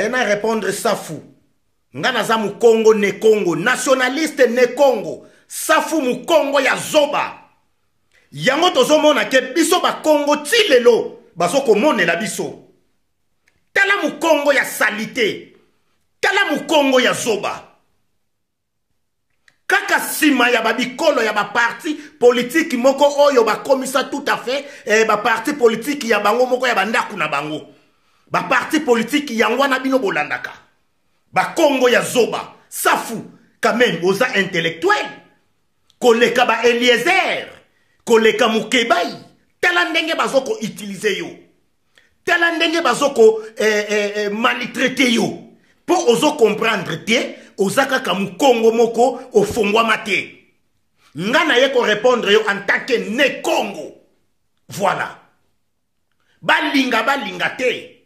na répondre Safu. Nga naza mu Congo ne Congo. Nationaliste ne Congo. Safu mu Congo ya zoba. Yango tozomona ke biso ba Congo ti lelo. Bazoko monela biso. Tala mu Congo ya salité. Tala mu Congo ya zoba. Kaka sima ya babikolo ya ba parti politique moko oyo ba komisa tout à fait ba parti politique ya bango moko ya bandaku na bango. Ba parti politique yango na bino bolandaka. Ba Congo ya zoba. Safu quand même oza intellectuel. Koleka ba Eliezer, koleka Mukebai. Tala ndenge bazoko utiliser yo. Tala ndenge bazoko maltraiter yo. Pour ozo comprendre te ozaka ka mu Congo moko ofongwa mate. Ngana ye ko répondre yo en tant que ne Congo. Voilà. Balinga te.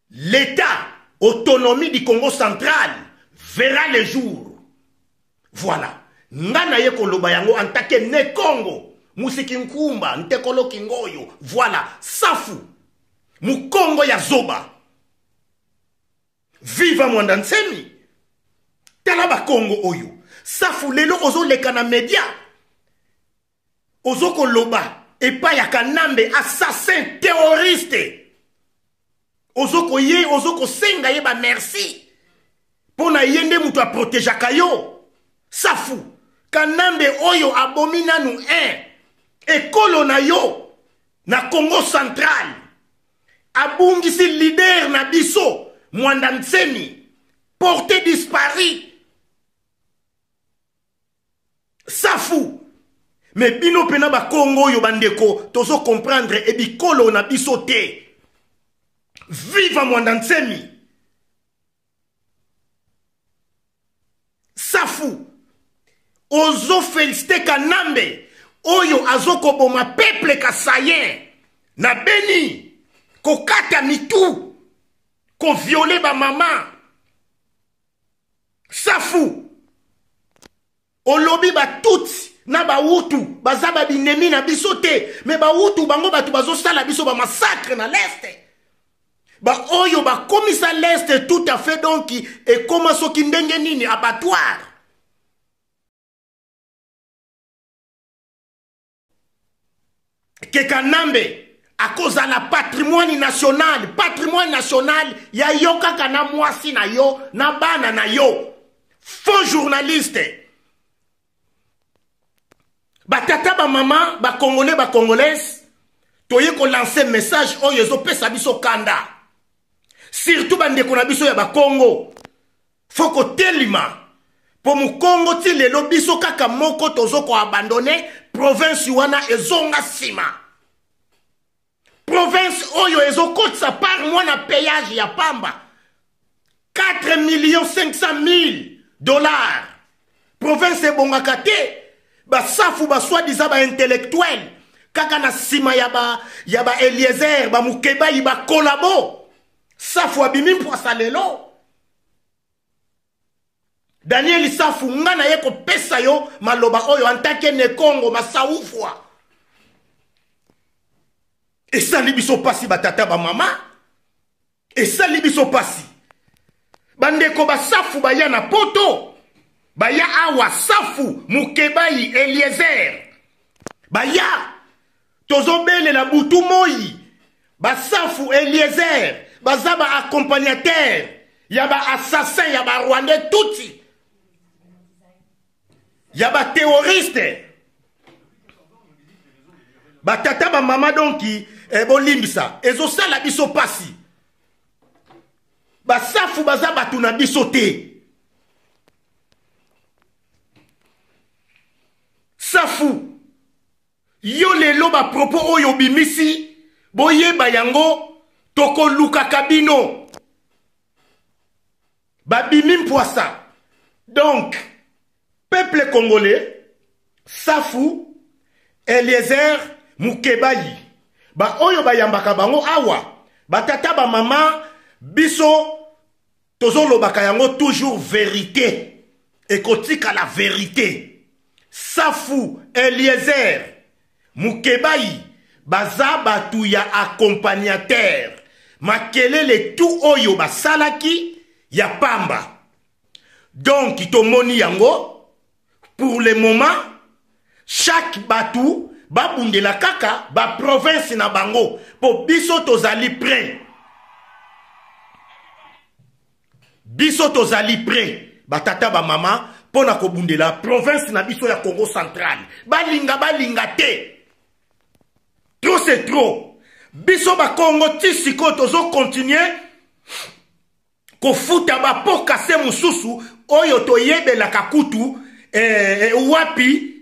L'État, autonomie du Congo central, verra le jour. Voilà. Ngana ye ko loba yango en tant que ne Congo. Musiki nkumba, ntekolo kingoyo. Voilà. Safu. Mu Congo ya zoba. Viva Mwandansemi. Tala ba Congo oyo. Safu lelo ozo leka na media. Ozo ko loba. Epa ya Kanambe assassin terroriste. Ozo ko senga ye ba merci. Pona yende mutu a protéger kayo. Safu. Kanambe oyo abomina nu ekolo na yo. Na Congo central. Abungisi leader na biso. Mwandansemi, porté disparu. Safu. Mais bino pena ba Congo yo bandeko, tozo comprendre e bikolo na biso te. Viva Mwandansemi. Safu. Ozo félicité Kanambe. Oyo azoko boma peuple kasayen. Na Beni. Kokata mitu. Qu'on viole ba maman. Safu. Olobi ba tout na ba wutu bazaba binemi na bisote mais ba wutu bango batu bazo sala biso ba massacre na l'est. Ba oyo ba komisa l'est tout à fait donc et comment so kindenge nini abattoir. Ke Kanambe à cause de la patrimoine national, ya yo kaka na mwasi na yo, na bana na yo. Faux journaliste. Ba tata ba maman, ba congolais, ba congolaise, toye ko lancer message oyo zo pesa biso kanda. Surtout bande ko na biso ya ba Congo. Foko telima. Po mu Congo ti lelo biso kaka moko tozo ko abandonner province wana ezonga sima. Province oyo ezokotsa par mois na payage ya pamba 4,500,000 $. Province ebongaka te ba safu ba soi-disant ba intellectuel kaka na sima ya ba Eliezer ba Mukebai ba kolabo safu abimi mpwasa lelo. Daniel Safu ngana ye ko pesa yo maloba oyo en tant que ne Congo masaufwa. Et ça libiso pasi batata ba mama. Et ça libiso pasi. Bandeko ba safu ba ya na poto. Ba ya awa safu Mukebai Eliezer. Ba ya tozobele la butu moi. Ba safu Eliezer. Ba zaba accompagnateur. Ya ba assassin ya ba Rwandais touti. Ya ba terroriste. Ba tata ba mama donki bolimbisa ezo sala biso pasi. Ba safu baza batu na biso te. Safu yo lelo ba propos oyo bimisi boyeba yango toko luka kabino. Ba bimi mpwasa. Donc peuple congolais Safu Eliezer Mukebai ba oyo bayambaka bango awa batata ba mama biso tozolo baka yango toujours vérité et kotika la vérité. Safu Eliezer Mukebai baza batu ya accompagnateur makelele tout oyo basalaki ya pamba. Donc tomoni yango pour le moment chaque batou babundela kaka ba province na bango po biso tozali prêt. Biso tozali prêt batata ba mama pona kobundela province na biso ya Congo central. Balinga te. Trop c'est trop. Biso ba Congo tisiko tozo continuer ko futa ba poka se mususu oyo toyebela kakutu wapi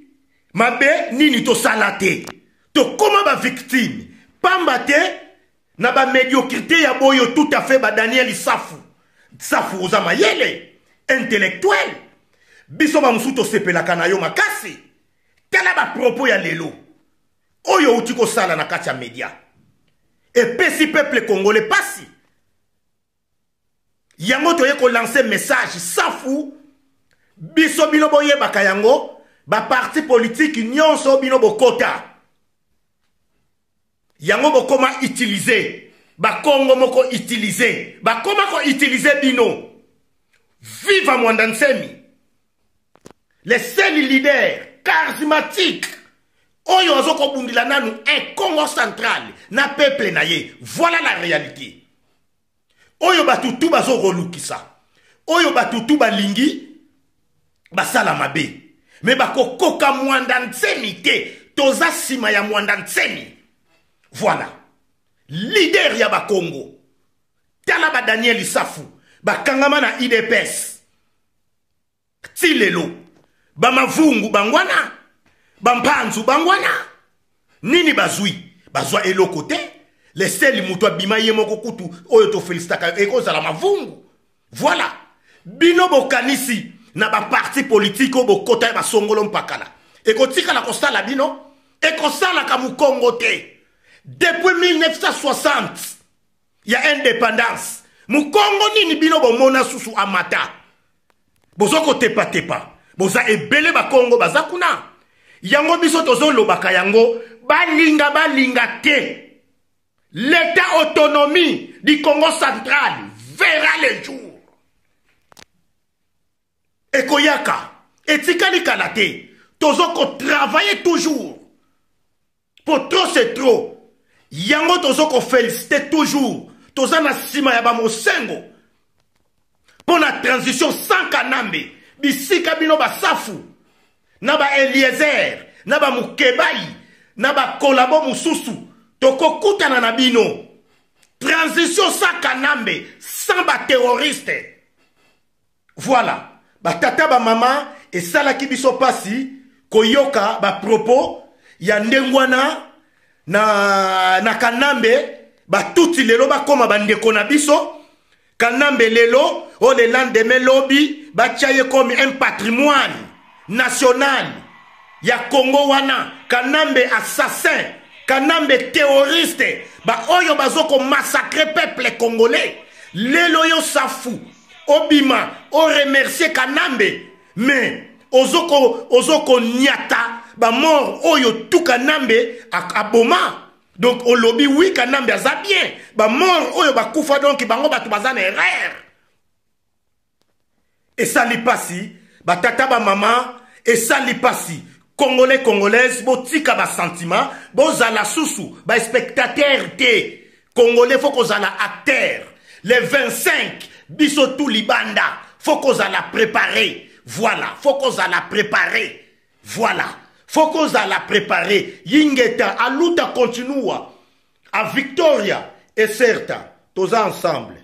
mabe nini to salate. To koma ba victime. Pamba te na ba médiocrité ya boyo tout à fait ba Daniel Safu. Safu uzama yele intellectuel. Biso ba musuto sepelaka na yo makasi. Tala ba propos ya lelo. Oyo utiko sala na kati ya media. Et pesi peuple congolais pasi. Yango toye ko lancer message Safu. Biso bino boye baka yango. Ba parti politique nyonso bino bokota. Yango bokoma utiliser. Ba Congo moko utiliser. Ba koma ko utiliser bino. Viva Mwanda Nsemi. Les seuls leaders charismatiques. Oyo azoko bundila nanu un Congo central na peuple na ye. Voilà la réalité. Oyo batutu bazo relukisa. Oyo batutu balingi basala mabe. Mais bakokoka Mwanda Nsemi te. Toza sima ya Mwanda Nsemi. Voilà. Leader ya ba Congo. Tala ba Daniel Safu. Ba kangama na IDPS. Tilelo. Ba mavungu bangwana. Bampanzu bangwana. Nini bazui. Bazwa eloko te. Les seli mutwa bima ye moko kutu. Oyo to felicitaka. Eko zala mavungu. Voilà. Bino bokanisi. Na ba parti politiko bokota ba songolo mpakala. Eko tika la kosala bino. Eko sala kamu Congo te. Depuis 1960, il y a indépendance. Mukongo nini bino bomona susu amata. Bozoko tepa. Boza ebele ba Congo bazakuna. Yango biso tozo lobaka yango. Balinga te. L'état autonomie du Congo central verra le jour. Ekoyaka. Etikali kalate. Tozoko travailler toujours. Pour trop c'est trop. Yango tozoko féliciter toujours. Tozana sima ya ba mosengo. Pour la transition sans Kanambe. Bisika bino ba Safu. Na ba Eliezer. Na ba Mukebai. Na ba Kolabo Mususu. Toko kutana na bino. Transition sans Kanambe. Sans ba terroriste. Voilà. Ba tata ba mama. Et salaki biso pasi. Koyoka ba propos. Ya ndengwana. Na Kanambe ba tuti lelo ba koma bandeko na biso. Kanambe lelo o le lendemain lobby ba tchaye comme un patrimoine national ya Congo wana. Kanambe assassin, Kanambe terroriste, ba oyo bazoko massacrer peuple congolais. Lelo yo Safu obima o remercier Kanambe mais ozoko nyata ba mort oyo tout Kanambe aboma. Donc au lobby oui Kanambe aza bien. Ba mort oyo ba kufa donc bango batu bazana erreur. Et ça li pasi ba tata ba maman et ça li pasi Congolais congolaises botika ba sentiment bozala susu ba spectateur te. Congolais faut qu'on la acteur. Les 25 biso tout libanda faut qu'on la préparer. Voilà, faut qu'on la préparer. Voilà. Faut qu'on la préparer. Yingeta, aluta continua. A Victoria et certa, tous ensemble.